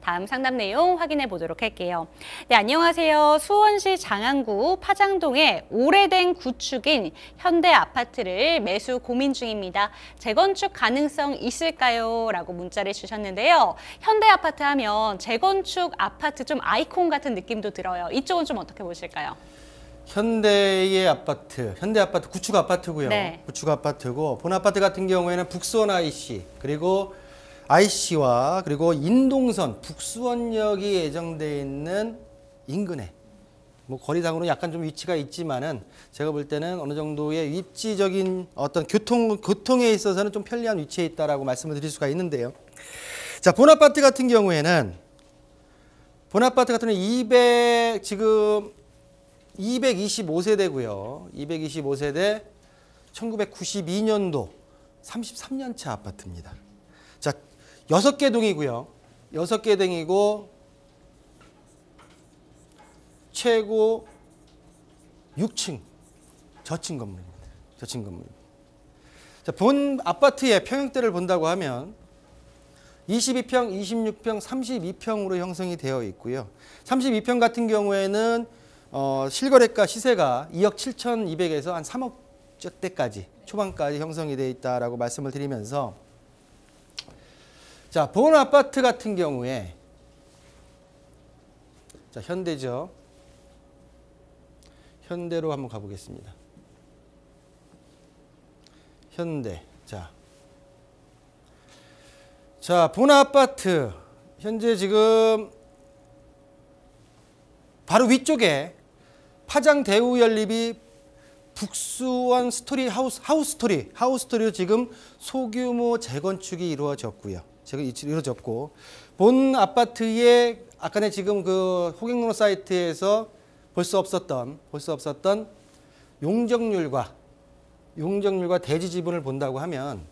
다음 상담 내용 확인해 보도록 할게요. 네, 안녕하세요. 수원시 장안구 파장동에 오래된 구축인 현대 아파트를 매수 고민 중입니다. 재건축 가능성 있을까요? 라고 문자를 주셨는데요. 현대 아파트 하면 재건축 아파트 좀 아이콘 같은 느낌도 들어요. 이쪽은 좀 어떻게 보실까요? 현대 아파트 구축 아파트고요. 네. 구축 아파트고 본 아파트 같은 경우에는 북수원 IC 그리고 IC와 그리고 인동선 북수원역이 예정돼 있는 인근에 뭐 거리상으로 약간 좀 위치가 있지만은 제가 볼 때는 어느 정도의 입지적인 어떤 교통에 있어서는 좀 편리한 위치에 있다라고 말씀을 드릴 수가 있는데요. 자, 본 아파트 같은 경우에는 225세대고요. 225세대 1992년도 33년차 아파트입니다. 자, 6개 동이고요. 6개 동이고 최고 6층 저층 건물입니다. 저층 건물. 자, 본 아파트의 평형대를 본다고 하면 22평, 26평, 32평으로 형성이 되어 있고요. 32평 같은 경우에는 실거래가 시세가 2억 7,200에서 한 3억대까지 초반까지 형성이 되어 있다라고 말씀을 드리면서 자, 본 아파트 같은 경우에 자, 현대죠. 현대로 한번 가보겠습니다. 현대. 자, 본 아파트 현재 지금 바로 위쪽에 파장 대우 연립이 북수원 스토리 하우스토리로 지금 소규모 재건축이 이루어졌고요. 이루어졌고 본 아파트에 아까는 지금 그 호갱로 사이트에서 볼 수 없었던 용적률과 대지 지분을 본다고 하면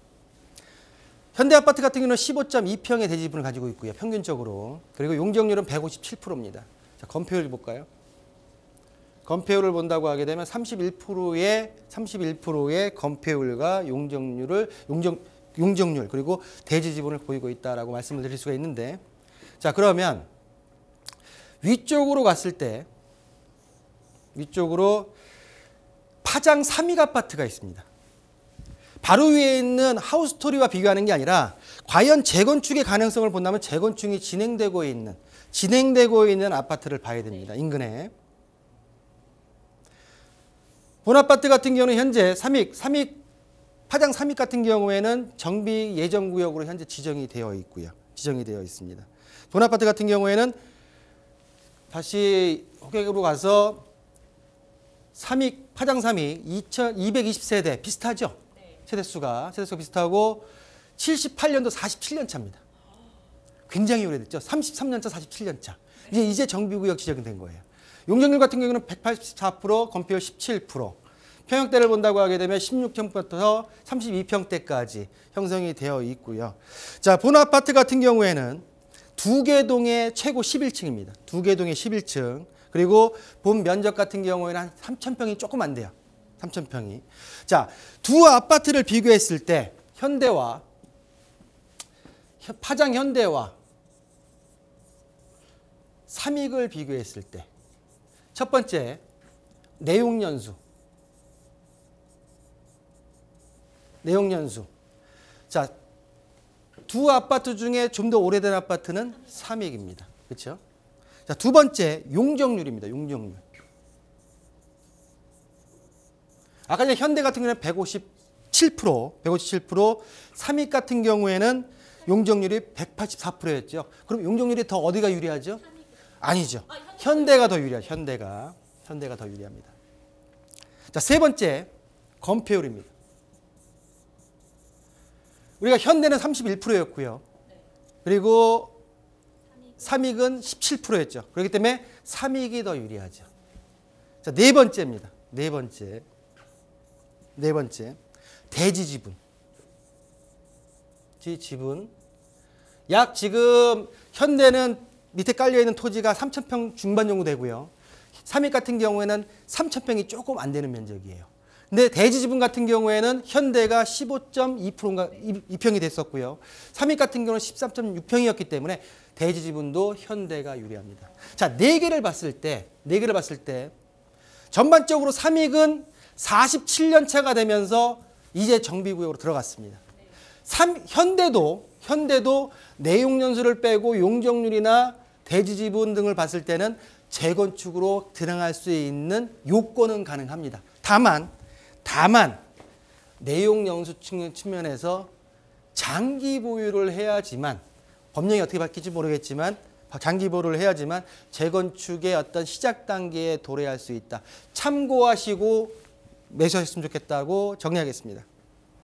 현대 아파트 같은 경우는 15.2평의 대지 지분을 가지고 있고요. 평균적으로. 그리고 용적률은 157%입니다. 자, 건폐율 볼까요? 건폐율을 본다고 하게 되면 31%의 건폐율과 용적률 그리고 대지 지분을 보이고 있다라고 말씀을 드릴 수가 있는데 자, 그러면 위쪽으로 갔을 때 위쪽으로 파장 3익 아파트가 있습니다. 바로 위에 있는 하우스토리와 비교하는 게 아니라 과연 재건축의 가능성을 본다면 재건축이 진행되고 있는 아파트를 봐야 됩니다. 인근에. 본 아파트 같은 경우는 현재 파장 3익 같은 경우에는 정비 예정구역으로 현재 지정이 되어 있습니다. 본 아파트 같은 경우에는 다시 호객으로 가서 파장 3익 220세대 비슷하죠? 세대수가 비슷하고 78년도 47년 차입니다. 굉장히 오래됐죠. 33년 차, 47년 차. 이제 정비구역 지정이 된 거예요. 용적률 같은 경우는 184%, 건폐율 17%. 평형대를 본다고 하게 되면 16평부터 32평대까지 형성이 되어 있고요. 자, 본 아파트 같은 경우에는 2개 동에 최고 11층입니다. 2개 동에 11층. 그리고 본 면적 같은 경우에는 한 3,000평이 조금 안 돼요. 3,000평이. 자, 두 아파트를 비교했을 때 파장 현대와 3익을 비교했을 때 첫 번째 내용연수. 자, 두 아파트 중에 좀 더 오래된 아파트는 3익입니다. 그렇죠? 자, 두 번째 용적률입니다. 용적률. 아까 전에 현대 같은 경우는 157%, 3익 같은 경우에는 용적률이 184%였죠. 그럼 용적률이 더 어디가 유리하죠? 아니죠. 현대가 더 유리하죠. 현대가 더 유리합니다. 자, 세 번째 건폐율입니다. 우리가 현대는 31%였고요. 그리고 3익은 17%였죠. 그렇기 때문에 3익이 더 유리하죠. 자, 네 번째입니다. 네 번째. 대지 지분. 약 지금 현대는 밑에 깔려있는 토지가 3,000평 중반 정도 되고요. 3익 같은 경우에는 3,000평이 조금 안 되는 면적이에요. 근데 대지 지분 같은 경우에는 현대가 15.2%인가 2평이 됐었고요. 3익 같은 경우는 13.6평이었기 때문에 대지 지분도 현대가 유리합니다. 자, 네 개를 봤을 때 전반적으로 삼익은 47년 차가 되면서 이제 정비구역으로 들어갔습니다. 현대도 내용 연수를 빼고 용적률이나 대지 지분 등을 봤을 때는 재건축으로 들어갈 수 있는 요건은 가능합니다. 다만 내용 연수 측면에서 장기 보유를 해야지만, 법령이 어떻게 바뀔지 모르겠지만 장기 보유를 해야지만 재건축의 어떤 시작 단계에 도래할 수 있다. 참고하시고 매수하셨으면 좋겠다고 정리하겠습니다.